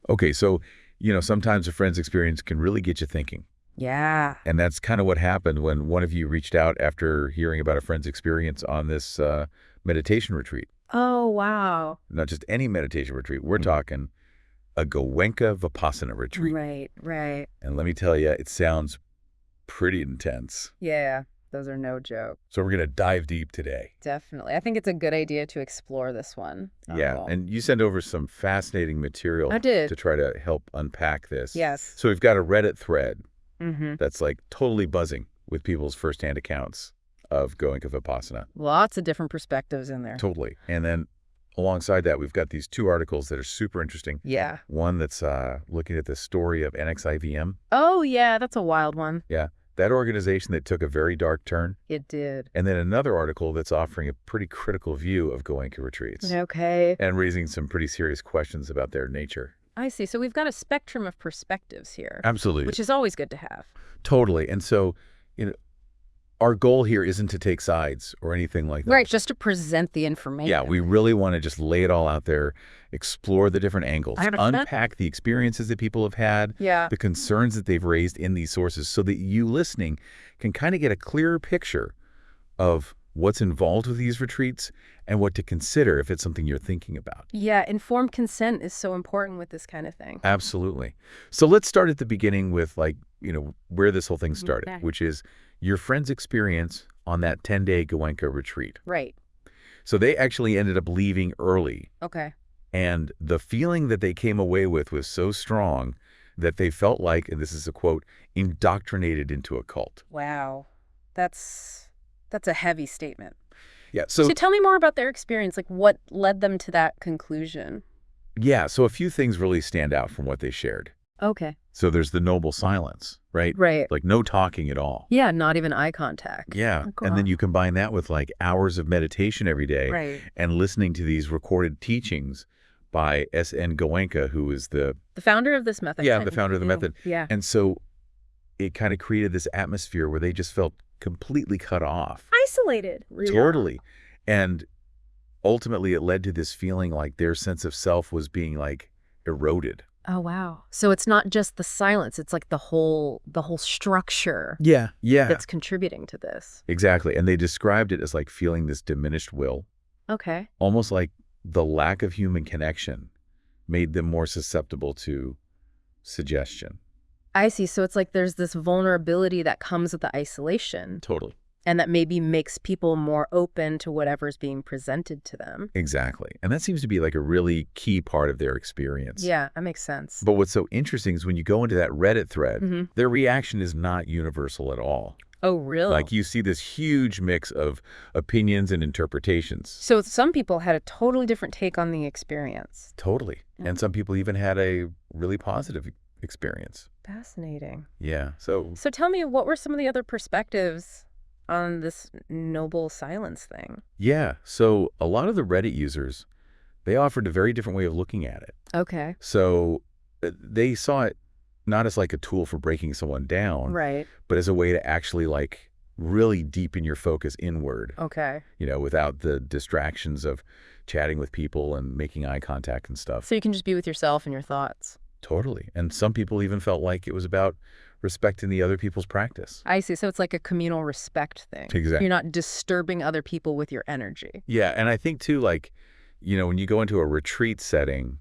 Okay, so, sometimes a friend's experience can really get you thinking. Yeah. And that's kind of what happened when one of you reached out after hearing about a friend's experience on this meditation retreat. Oh, wow. Not just any meditation retreat. We're talking a Goenka Vipassana retreat. Right, right. And let me tell you, it sounds pretty intense. Yeah, those are no joke. So we're going to dive deep today. Definitely. I think it's a good idea to explore this one. Yeah, and you sent over some fascinating material I did. to try to help unpack this. Yes. So we've got a Reddit thread Mm-hmm. that's like totally buzzing with people's firsthand accounts of Goenka Vipassana. Lots of different perspectives in there. Totally. And then alongside that, we've got these two articles that are super interesting. Yeah. One that's looking at the story of NXIVM. Oh, yeah, that's a wild one. Yeah, that organization that took a very dark turn. It did. And then another article that's offering a pretty critical view of Goenka retreats. Okay. And raising some pretty serious questions about their nature. I see. So we've got a spectrum of perspectives here. Absolutely. Which is always good to have. Totally. And so, our goal here isn't to take sides or anything like that. Right, just to present the information. Yeah, we really want to just lay it all out there, explore the different angles, 100%. unpack the experiences that people have had, Yeah. the concerns that they've raised in these sources so that you listening can kind of get a clearer picture of what's involved with these retreats and what to consider if it's something you're thinking about. Yeah, informed consent is so important with this kind of thing. Absolutely. So let's start at the beginning with where this whole thing started, Okay. which is your friend's experience on that 10-day Goenka retreat. Right. So they actually ended up leaving early. Okay. And the feeling that they came away with was so strong that they felt like, and this is a quote, indoctrinated into a cult. Wow. That's a heavy statement. Yeah. So tell me more about their experience. Like, what led them to that conclusion? Yeah. So a few things really stand out from what they shared. Okay. So there's the noble silence, right? Right. Like no talking at all. Yeah, not even eye contact. Yeah. Oh, cool. And then you combine that with like hours of meditation every day. Right. And listening to these recorded teachings by S.N. Goenka, who is the founder of this method. the founder of the method. Yeah. And so it kind of created this atmosphere where they just felt completely cut off. Isolated. Totally. And ultimately it led to this feeling like their sense of self was being like eroded. Oh, wow. So it's not just the silence, it's like the whole structure Yeah. that's contributing to this. Exactly. And they described it as like feeling this diminished will, Okay. almost like the lack of human connection made them more susceptible to suggestion. I see. So it's like there's this vulnerability that comes with the isolation, Totally. and that maybe makes people more open to whatever's being presented to them. Exactly. And that seems to be like a really key part of their experience. Yeah, that makes sense. But what's so interesting is when you go into that Reddit thread, Mm-hmm. their reaction is not universal at all. Oh, really? Like you see this huge mix of opinions and interpretations. So some people had a totally different take on the experience. Totally. Yeah. And some people even had a really positive experience. Fascinating. Yeah. So So tell me, what were some of the other perspectives on this noble silence thing? yeah. So a lot of the Reddit users, they offered a very different way of looking at it. Okay. So they saw it not as like a tool for breaking someone down, Right. but as a way to actually like really deepen your focus inward, Okay. without the distractions of chatting with people and making eye contact and stuff. So you can just be with yourself and your thoughts. Totally. And some people even felt like it was about respecting the other people's practice. I see. So it's like a communal respect thing. Exactly. You're not disturbing other people with your energy. Yeah. And I think too, like, when you go into a retreat setting,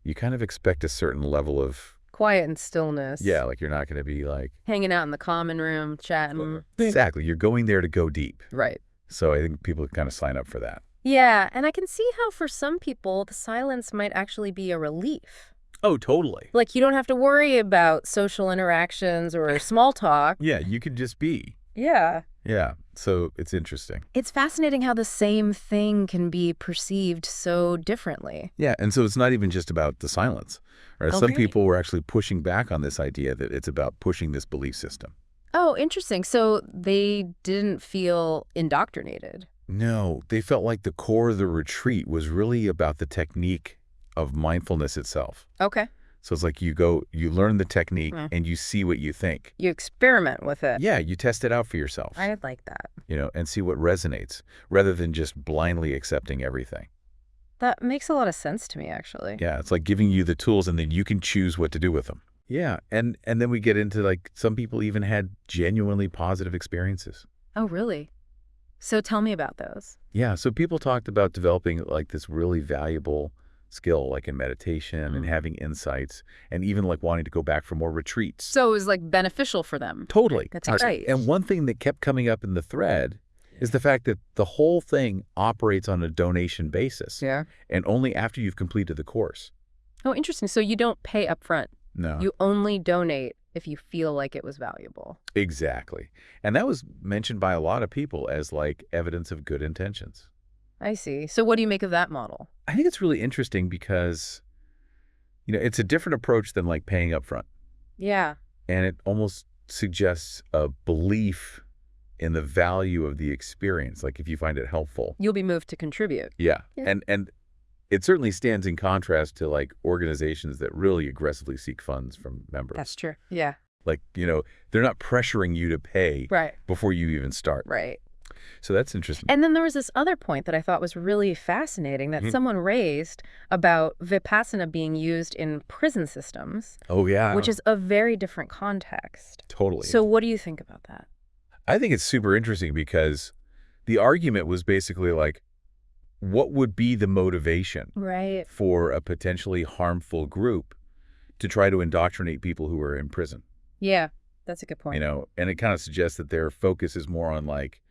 you kind of expect a certain level of, Quiet and stillness. yeah, like you're not going to be like, Hanging out in the common room, chatting. exactly. You're going there to go deep. Right. So I think people kind of sign up for that. Yeah, and I can see how for some people the silence might actually be a relief. Oh, totally. Like you don't have to worry about social interactions or small talk. Yeah, you could just be. Yeah. Yeah. So it's interesting. It's fascinating how the same thing can be perceived so differently. Yeah. And so it's not even just about the silence. Right? Some Okay. people were actually pushing back on this idea that it's about pushing this belief system. Oh, interesting. So they didn't feel indoctrinated. No, they felt like the core of the retreat was really about the technique of mindfulness itself. Okay. So it's like you learn the technique and you see what you think. You experiment with it. Yeah, you test it out for yourself, I'd like that. and see what resonates rather than just blindly accepting everything. That makes a lot of sense to me, actually. Yeah, it's like giving you the tools and then you can choose what to do with them. Yeah, and then we get into like some people even had genuinely positive experiences. Oh, really? So tell me about those. Yeah, so people talked about developing like this really valuable skill like in meditation and having insights and even like wanting to go back for more retreats. So it was like beneficial for them. Totally. That's great. And one thing that kept coming up in the thread is the fact that the whole thing operates on a donation basis. Yeah. And only after you've completed the course. Oh, interesting. So you don't pay up front. No. You only donate if you feel like it was valuable. Exactly. And that was mentioned by a lot of people as like evidence of good intentions. I see. So what do you make of that model? I think it's really interesting because, it's a different approach than like paying up front. Yeah. And it almost suggests a belief in the value of the experience, like if you find it helpful. You'll be moved to contribute. Yeah. Yeah. And it certainly stands in contrast to like organizations that really aggressively seek funds from members. That's true. Yeah. Like, they're not pressuring you to pay Right. before you even start. Right. So that's interesting. And then there was this other point that I thought was really fascinating that someone raised about Vipassana being used in prison systems, Oh, yeah. which is a very different context. Totally. So what do you think about that? I think it's super interesting because the argument was basically like, what would be the motivation Right. for a potentially harmful group to try to indoctrinate people who are in prison? Yeah, that's a good point. And it kind of suggests that their focus is more on like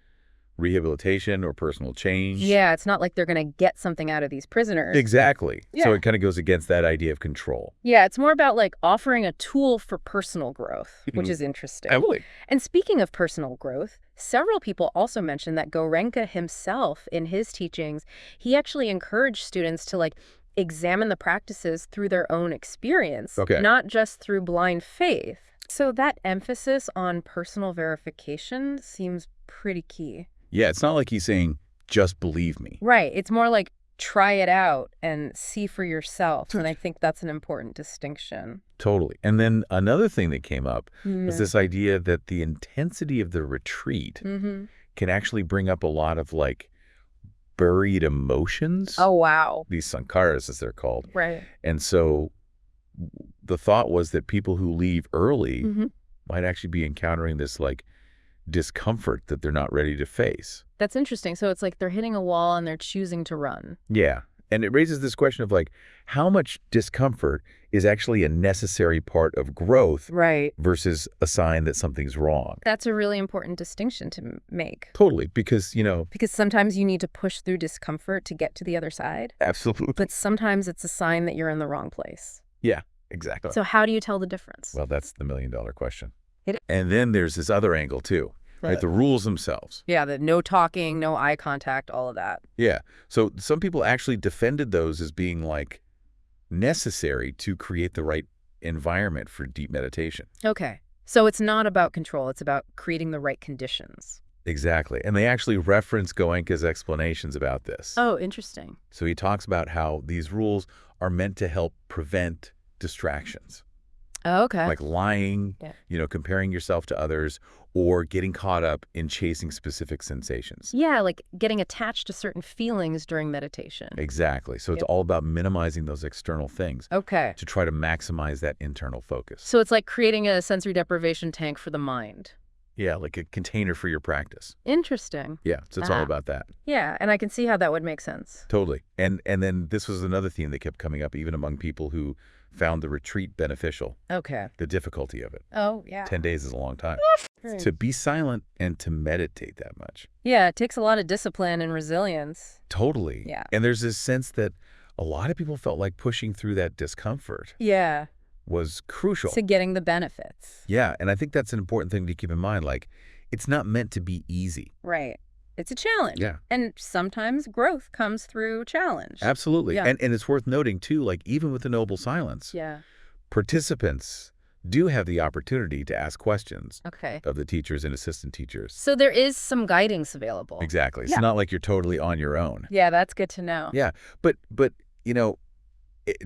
rehabilitation or personal change. Yeah, it's not like they're going to get something out of these prisoners. Exactly. Yeah. So it kind of goes against that idea of control. Yeah, it's more about like offering a tool for personal growth, which is interesting. Absolutely. And speaking of personal growth, several people also mentioned that Goenka himself, in his teachings, he actually encouraged students to like examine the practices through their own experience, not just through blind faith. So that emphasis on personal verification seems pretty key. Yeah, it's not like he's saying, just believe me. Right. It's more like try it out and see for yourself. And I think that's an important distinction. Totally. And then another thing that came up was this idea that the intensity of the retreat can actually bring up a lot of like buried emotions. Oh, wow. These sankharas, as they're called. Right. And so the thought was that people who leave early might actually be encountering this like discomfort that they're not ready to face. That's interesting. So it's like they're hitting a wall and they're choosing to run. Yeah. And it raises this question of like, how much discomfort is actually a necessary part of growth versus a sign that something's wrong? That's a really important distinction to make. Totally. Because, Because sometimes you need to push through discomfort to get to the other side. Absolutely. But sometimes it's a sign that you're in the wrong place. Yeah, exactly. So how do you tell the difference? Well, that's the million-dollar question. It is. And then there's this other angle too, right? The rules themselves. Yeah, the no talking, no eye contact, all of that. Yeah. So some people actually defended those as being like necessary to create the right environment for deep meditation. Okay. So it's not about control. It's about creating the right conditions. Exactly. And they actually reference Goenka's explanations about this. Oh, interesting. So he talks about how these rules are meant to help prevent distractions. Okay. Like lying, comparing yourself to others, or getting caught up in chasing specific sensations. Yeah, like getting attached to certain feelings during meditation. Exactly. So it's all about minimizing those external things. Okay. To try to maximize that internal focus. So it's like creating a sensory deprivation tank for the mind. Yeah, like a container for your practice. Interesting. Yeah, so it's all about that. Yeah, and I can see how that would make sense. Totally. And then this was another theme that kept coming up even among people who found the retreat beneficial. Okay. The difficulty of it. Oh, yeah. 10 days is a long time. To be silent and to meditate that much. Yeah, it takes a lot of discipline and resilience. Totally. Yeah. And there's this sense that a lot of people felt like pushing through that discomfort was crucial. To getting the benefits. Yeah, and I think that's an important thing to keep in mind. Like, it's not meant to be easy. Right. It's a challenge. Yeah. And sometimes growth comes through challenge. Absolutely. Yeah. And it's worth noting, too, like, even with the Noble Silence, Yeah. participants do have the opportunity to ask questions Okay. of the teachers and assistant teachers. So there is some guidance available. Exactly. It's Yeah. not like you're totally on your own. Yeah, that's good to know. Yeah. But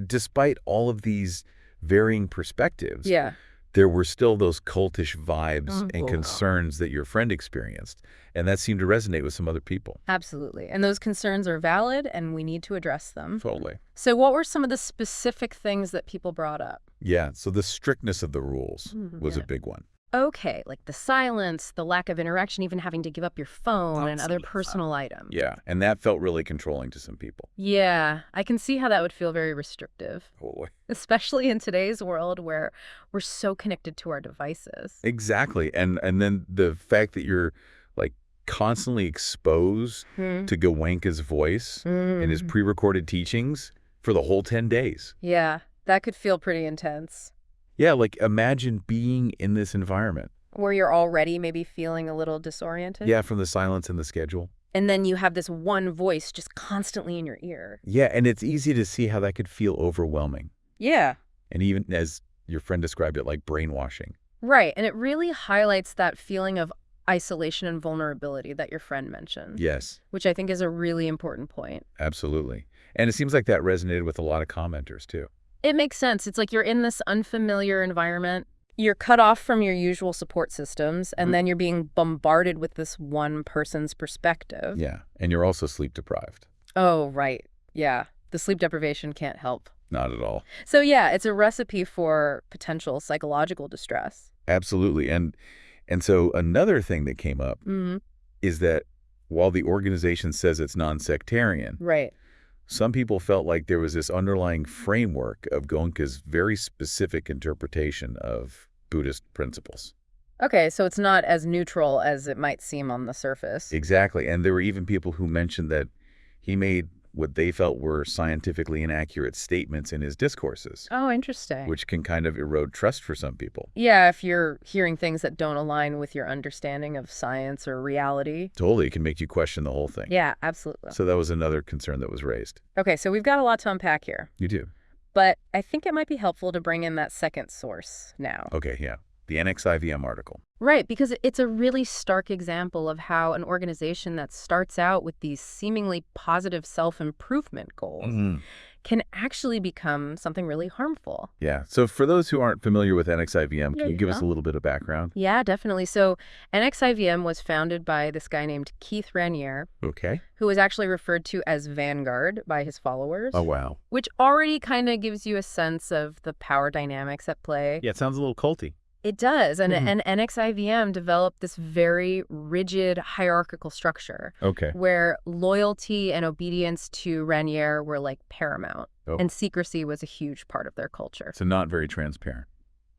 despite all of these varying perspectives, Yeah. there were still those cultish vibes and Oh. concerns that your friend experienced. And that seemed to resonate with some other people. Absolutely. And those concerns are valid, and we need to address them. Totally. So what were some of the specific things that people brought up? Yeah, so the strictness of the rules was Yeah. a big one. Okay, like the silence, the lack of interaction, even having to give up your phone and other personal items. Yeah, and that felt really controlling to some people. Yeah, I can see how that would feel very restrictive, Totally. especially in today's world where we're so connected to our devices. Exactly. And then the fact that you're like constantly exposed to Goenka's voice in his pre-recorded teachings for the whole 10 days. Yeah, that could feel pretty intense. Yeah, like imagine being in this environment. Where you're already maybe feeling a little disoriented. Yeah, from the silence and the schedule. And then you have this one voice just constantly in your ear. Yeah, and it's easy to see how that could feel overwhelming. Yeah. And even as your friend described it, like brainwashing. Right, and it really highlights that feeling of isolation and vulnerability that your friend mentioned. Yes, Which I think is a really important point. absolutely. And it seems like that resonated with a lot of commenters, too. It makes sense. It's like you're in this unfamiliar environment. You're cut off from your usual support systems, and then you're being bombarded with this one person's perspective. Yeah, and you're also sleep deprived. Oh, right. Yeah. The sleep deprivation can't help. Not at all. So yeah, it's a recipe for potential psychological distress. Absolutely. And so another thing that came up is that while the organization says it's non-sectarian, Right. some people felt like there was this underlying framework of Goenka's very specific interpretation of Buddhist principles. Okay, so it's not as neutral as it might seem on the surface. Exactly. And there were even people who mentioned that he made what they felt were scientifically inaccurate statements in his discourses, Oh, interesting. which can kind of erode trust for some people. Yeah, if you're hearing things that don't align with your understanding of science or reality. Totally, it can make you question the whole thing. Yeah, absolutely. So that was another concern that was raised. Okay, so we've got a lot to unpack here, You do. but I think it might be helpful to bring in that second source now. Okay, yeah. The NXIVM article. Right, because it's a really stark example of how an organization that starts out with these seemingly positive self-improvement goals can actually become something really harmful. Yeah. So for those who aren't familiar with NXIVM, can you give us Yeah. a little bit of background? Yeah, definitely. So NXIVM was founded by this guy named Keith Raniere, Okay. who is actually referred to as Vanguard by his followers, Oh, wow. which already kind of gives you a sense of the power dynamics at play. Yeah, it sounds a little culty. It does. And NXIVM developed this very rigid hierarchical structure Okay. where loyalty and obedience to Raniere were like paramount. Oh. And secrecy was a huge part of their culture. So not very transparent.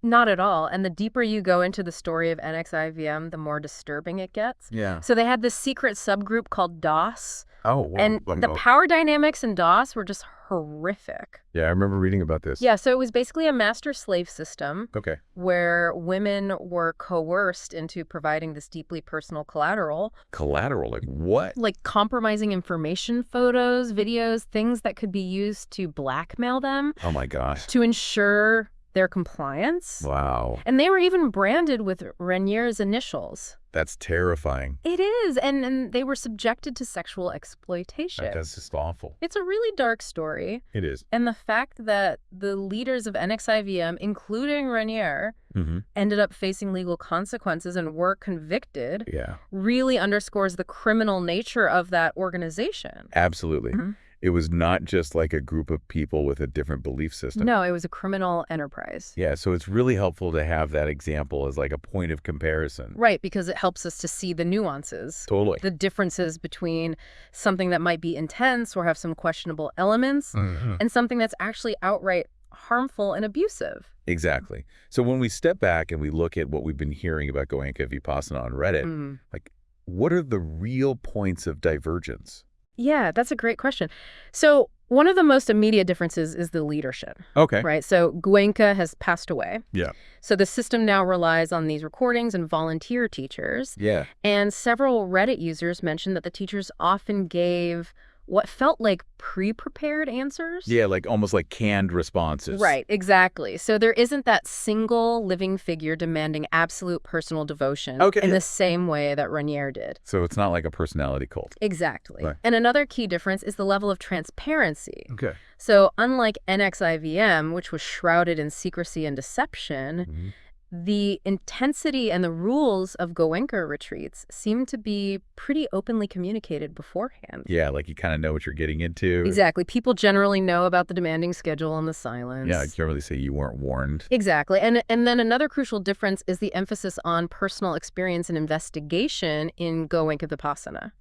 Not at all. And the deeper you go into the story of NXIVM, the more disturbing it gets. Yeah. So they had this secret subgroup called DOS. Oh, wow. And the power dynamics in DOS were just horrific. Yeah, I remember reading about this. Yeah, so it was basically a master-slave system Okay. where women were coerced into providing this deeply personal collateral, Collateral, like what? like compromising information, photos, videos, things that could be used to blackmail them Oh, my gosh. to ensure their compliance. Wow. And they were even branded with Raniere's initials. That's terrifying. It is, and they were subjected to sexual exploitation. That's just awful. It's a really dark story. It is. And the fact that the leaders of NXIVM, including Raniere, ended up facing legal consequences and were convicted Yeah. really underscores the criminal nature of that organization. Absolutely. It was not just like a group of people with a different belief system. No, it was a criminal enterprise. Yeah, so it's really helpful to have that example as like a point of comparison. Right, because it helps us to see the nuances. Totally. The differences between something that might be intense or have some questionable elements and something that's actually outright harmful and abusive. Exactly. So when we step back and we look at what we've been hearing about Goenka Vipassana on Reddit, like what are the real points of divergence? Yeah, that's a great question. So one of the most immediate differences is the leadership. Okay. Right. So Goenka has passed away. Yeah. So the system now relies on these recordings and volunteer teachers. Yeah. And several Reddit users mentioned that the teachers often gave what felt like pre-prepared answers. Yeah, like almost like canned responses. Right, exactly. So there isn't that single living figure demanding absolute personal devotion in the same way that Raniere did. So it's not like a personality cult. Exactly. Right. And another key difference is the level of transparency. Okay. So unlike NXIVM, which was shrouded in secrecy and deception, the intensity and the rules of Goenka retreats seem to be pretty openly communicated beforehand. Yeah, like you kind of know what you're getting into. Exactly. People generally know about the demanding schedule and the silence. Yeah, you can't really say you weren't warned. Exactly. And then another crucial difference is the emphasis on personal experience and investigation in Goenka Vipassana,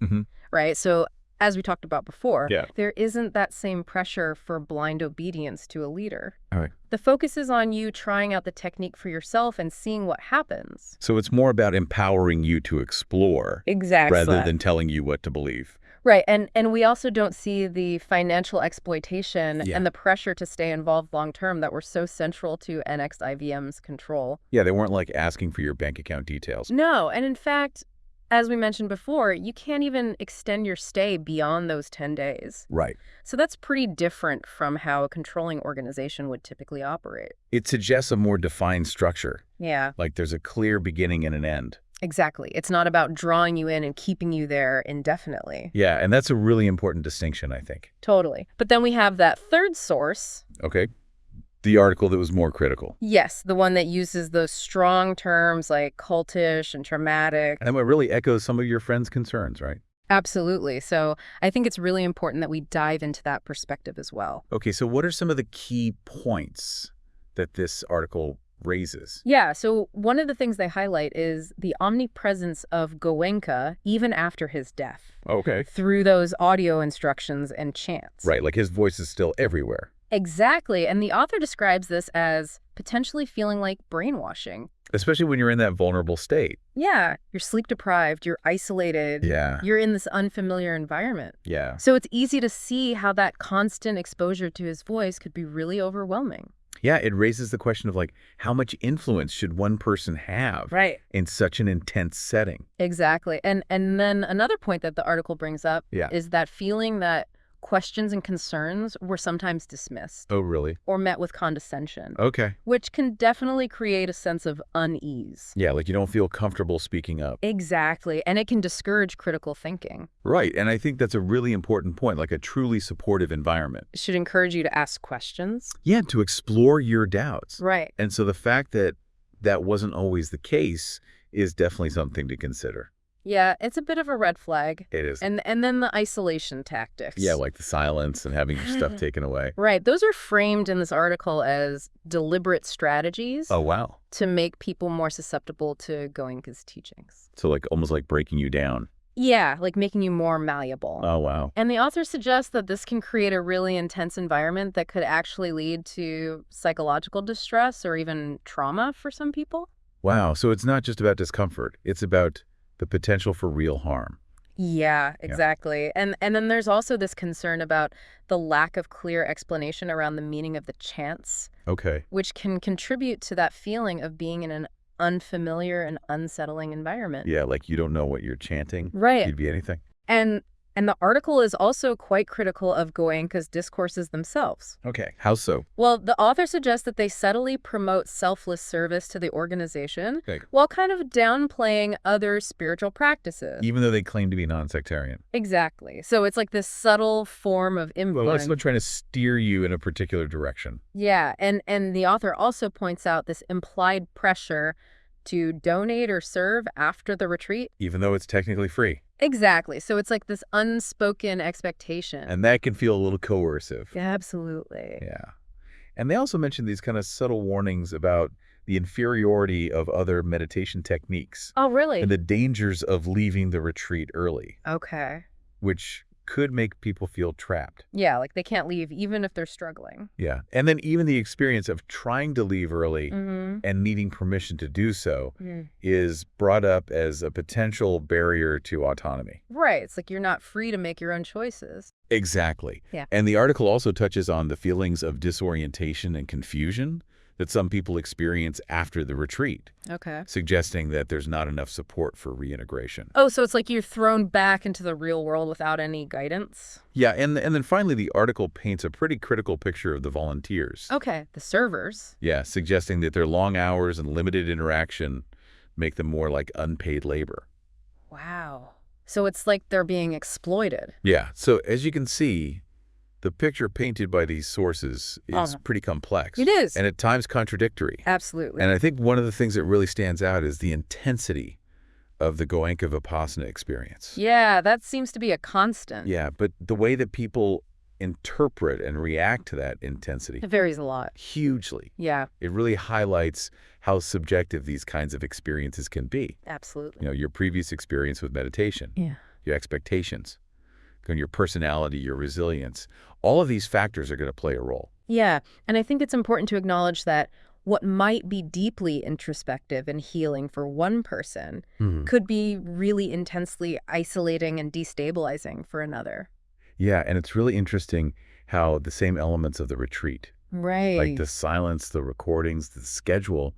right? So as we talked about before, there isn't that same pressure for blind obedience to a leader. All right. The focus is on you trying out the technique for yourself and seeing what happens. So it's more about empowering you to explore rather than telling you what to believe. Right. And we also don't see the financial exploitation and the pressure to stay involved long term that were so central to NXIVM's control. Yeah, they weren't like asking for your bank account details. No. And in fact, as we mentioned before, you can't even extend your stay beyond those 10 days. Right. So that's pretty different from how a controlling organization would typically operate. It suggests a more defined structure. Yeah. Like there's a clear beginning and an end. Exactly. It's not about drawing you in and keeping you there indefinitely. Yeah, and that's a really important distinction, I think. Totally. But then we have that third source. Okay. The article that was more critical. Yes, the one that uses those strong terms like cultish and traumatic. And what really echoes some of your friends' concerns, right? Absolutely. So I think it's really important that we dive into that perspective as well. Okay, so what are some of the key points that this article raises? Yeah, so one of the things they highlight is the omnipresence of Goenka even after his death. Okay. Through those audio instructions and chants. Right, like his voice is still everywhere. Exactly. And the author describes this as potentially feeling like brainwashing. Especially when you're in that vulnerable state. Yeah. You're sleep deprived. You're isolated. Yeah. You're in this unfamiliar environment. Yeah. So it's easy to see how that constant exposure to his voice could be really overwhelming. Yeah, it raises the question of like, how much influence should one person have in such an intense setting? Exactly. And then another point that the article brings up is that feeling that questions and concerns were sometimes dismissed. Oh, really? Or met with condescension. Okay. Which can definitely create a sense of unease. Yeah, like you don't feel comfortable speaking up. Exactly. And it can discourage critical thinking. Right. And I think that's a really important point, like a truly supportive environment. It should encourage you to ask questions. Yeah, to explore your doubts. Right. And so the fact that that wasn't always the case is definitely something to consider. Yeah, it's a bit of a red flag. It is. And then the isolation tactics. Yeah, like the silence and having your stuff taken away. Right. Those are framed in this article as deliberate strategies. Oh, wow. To make people more susceptible to Goenka's teachings. So like almost like breaking you down. Yeah, like making you more malleable. Oh, wow. And the author suggests that this can create a really intense environment that could actually lead to psychological distress or even trauma for some people. Wow. So it's not just about discomfort. It's about the potential for real harm. Yeah, exactly. And then there's also this concern about the lack of clear explanation around the meaning of the chants. Okay. Which can contribute to that feeling of being in an unfamiliar and unsettling environment. Yeah, like you don't know what you're chanting. Right. It could be anything. And the article is also quite critical of Goenka's discourses themselves. Okay. How so? Well, the author suggests that they subtly promote selfless service to the organization while kind of downplaying other spiritual practices. Even though they claim to be non-sectarian. Exactly. So it's like this subtle form of influence. Well, it's not trying to steer you in a particular direction. Yeah. And the author also points out this implied pressure to donate or serve after the retreat. Even though it's technically free. Exactly. So it's like this unspoken expectation. And that can feel a little coercive. Absolutely. Yeah. And they also mentioned these kind of subtle warnings about the inferiority of other meditation techniques. Oh, really? And the dangers of leaving the retreat early. Okay. Which could make people feel trapped. Yeah, like they can't leave even if they're struggling. Yeah. And then even the experience of trying to leave early and needing permission to do so is brought up as a potential barrier to autonomy. Right. It's like you're not free to make your own choices. Exactly. Yeah. And the article also touches on the feelings of disorientation and confusion that some people experience after the retreat. Okay. Suggesting that there's not enough support for reintegration. Oh, so it's like you're thrown back into the real world without any guidance? Yeah, and then finally the article paints a pretty critical picture of the volunteers. Okay, the servers. Yeah, suggesting that their long hours and limited interaction make them more like unpaid labor. Wow. So it's like they're being exploited. Yeah, so as you can see, the picture painted by these sources is pretty complex. It is. And at times contradictory. Absolutely. And I think one of the things that really stands out is the intensity of the Goenka Vipassana experience. Yeah, that seems to be a constant. Yeah, but the way that people interpret and react to that intensity It varies a lot. hugely. Yeah, It really highlights how subjective these kinds of experiences can be. absolutely. You know, your previous experience with meditation, Yeah. your expectations, and your personality, your resilience, all of these factors are going to play a role. Yeah, and I think it's important to acknowledge that what might be deeply introspective and healing for one person could be really intensely isolating and destabilizing for another. Yeah, and it's really interesting how the same elements of the retreat, Right. like the silence, the recordings, the schedule,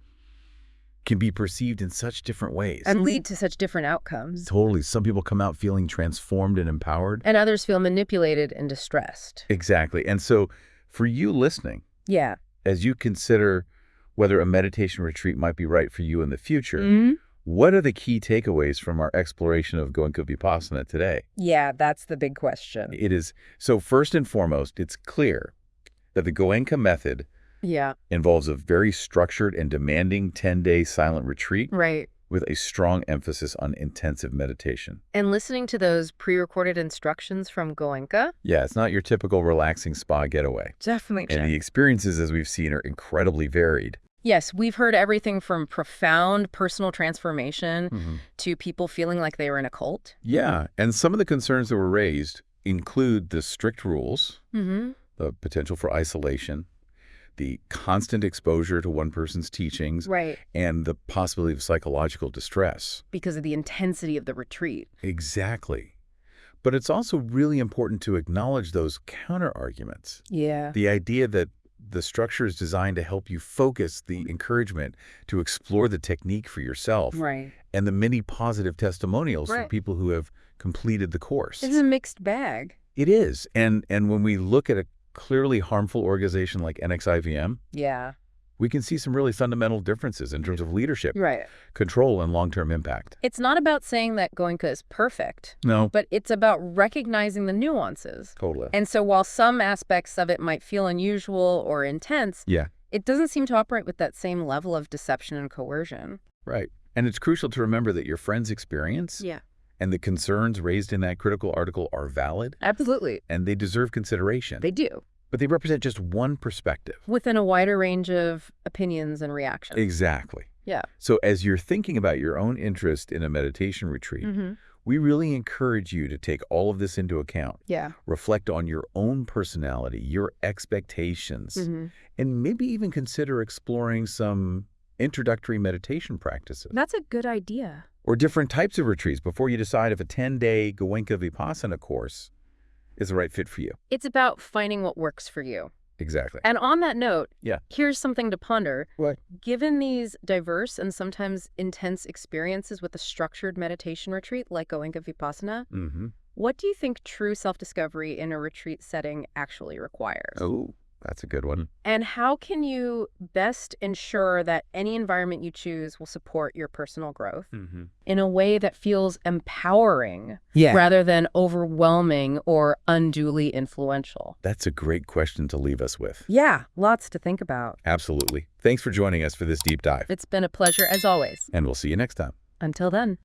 can be perceived in such different ways. And lead to such different outcomes. Totally. Some people come out feeling transformed and empowered. And others feel manipulated and distressed. Exactly. And so for you listening, Yeah. as you consider whether a meditation retreat might be right for you in the future, Mm-hmm. what are the key takeaways from our exploration of Goenka Vipassana today? Yeah, that's the big question. It is, so first and foremost, it's clear that the Goenka method Yeah. involves a very structured and demanding 10-day silent retreat Right. with a strong emphasis on intensive meditation. And listening to those pre-recorded instructions from Goenka? Yeah, it's not your typical relaxing spa getaway. Definitely. And the experiences, as we've seen, are incredibly varied. Yes, we've heard everything from profound personal transformation to people feeling like they were in a cult. Yeah, and some of the concerns that were raised include the strict rules, Mm-hmm. the potential for isolation, the constant exposure to one person's teachings, Right. and the possibility of psychological distress. Because of the intensity of the retreat. Exactly. But it's also really important to acknowledge those counter-arguments. Yeah. The idea that the structure is designed to help you focus the encouragement to explore the technique for yourself, Right. and the many positive testimonials from Right. people who have completed the course. It's a mixed bag. It is. And when we look at a clearly harmful organization like NXIVM, Yeah. we can see some really fundamental differences in terms of leadership, Right. control, and long-term impact. It's not about saying that Goenka is perfect, No, but it's about recognizing the nuances. totally. And so while some aspects of it might feel unusual or intense, Yeah, it doesn't seem to operate with that same level of deception and coercion. right. And it's crucial to remember that your friend's experience Yeah. and the concerns raised in that critical article are valid, Absolutely. and they deserve consideration. They do. But they represent just one perspective. Within a wider range of opinions and reactions. Exactly. Yeah. So as you're thinking about your own interest in a meditation retreat, Mm-hmm. we really encourage you to take all of this into account. Yeah. Reflect on your own personality, your expectations, Mm-hmm. and maybe even consider exploring some introductory meditation practices That's a good idea. or different types of retreats before you decide if a 10-day Goenka Vipassana course is the right fit for you. It's about finding what works for you. Exactly. And on that note, Yeah. here's something to ponder. What? Given these diverse and sometimes intense experiences with a structured meditation retreat like Goenka Vipassana, Mm-hmm. what do you think true self-discovery in a retreat setting actually requires? Oh, that's a good one. And how can you best ensure that any environment you choose will support your personal growth Mm-hmm. in a way that feels empowering Yeah. rather than overwhelming or unduly influential? That's a great question to leave us with. Yeah, lots to think about. Absolutely. Thanks for joining us for this deep dive. It's been a pleasure as always. And we'll see you next time. Until then.